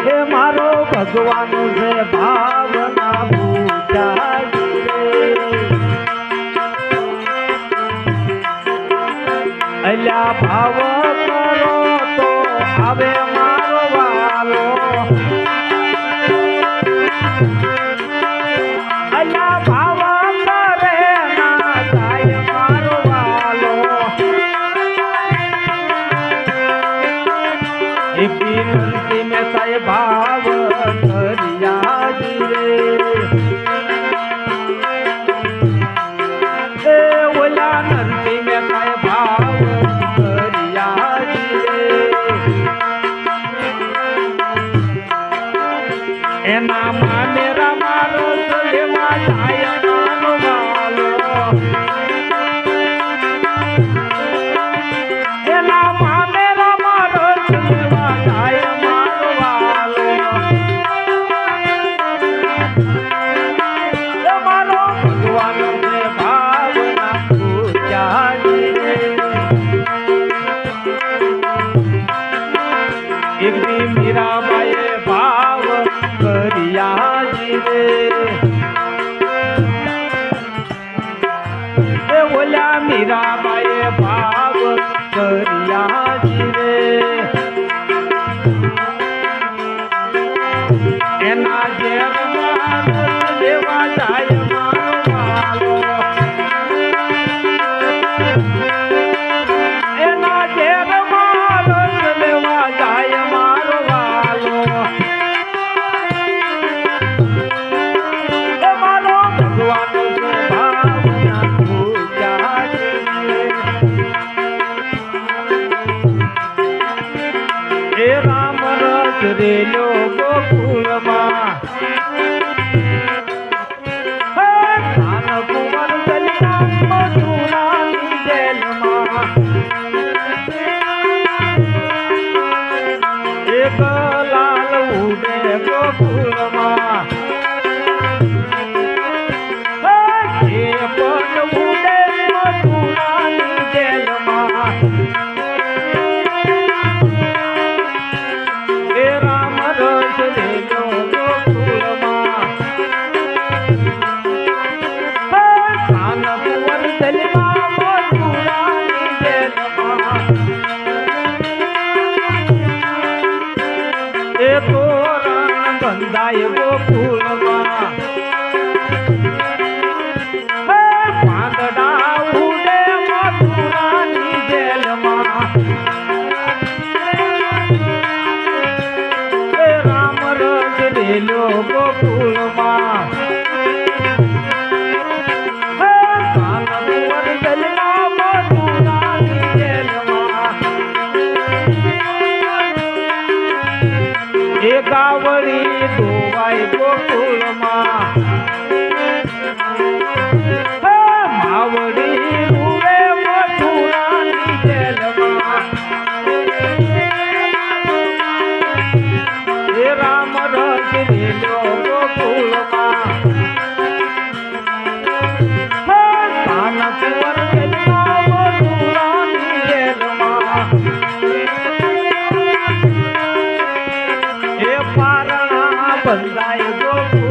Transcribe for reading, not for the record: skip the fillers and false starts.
એ મારો ભગવાન છે ભાવના પૂજા અલ્યા ભાવ કરો તો આવે મારો વાલો અલ્યા ભાવ કરે ના જાય મારો વાલો એ વિનંતી મેં થાય ભાવ કર્યા રે એ ઓલા નંદી મેં થાય ભાવ એના મામેરા મારો લેવા જાય માનો વાલો એના મામેરા મારો લેવા જાય મારો વાલો મારો ભગવાન ને ભાવના પૂજા એક દી મીરાબાઈએ ભાવ કર્યા રે એ ઓલા મીરાબાઈએ ભાવ કર્યા રે એના ઘેર લેવા જાય મારો વાલો એના ઘેર લેવા જાય મારો વાલો રેલો ગોકુળમાં કાન કુંવર ચલિયા મથુરાની જેલમાં એક લાલ ઉડે ગોકુળમાં એ પણ ઉડે મથુરાની જેલમાં બંધાય ગોકુળમાં પાંદડા ઉડે મથુરાની જેલમાં રામ રસ રેલો ગોકુળમાં કાનકુંવર ચલિયા મથુરાની જેલમાં એ ગાવડી ધોવાય ગોકુળમાં માવડી રૂવે મથુરાની જેલમાં એ રામ રસ રેલો ગોકુળમાં કાનકુંવર ચલિયા મથુરાની જેલમાં બંધાય ગોકુળ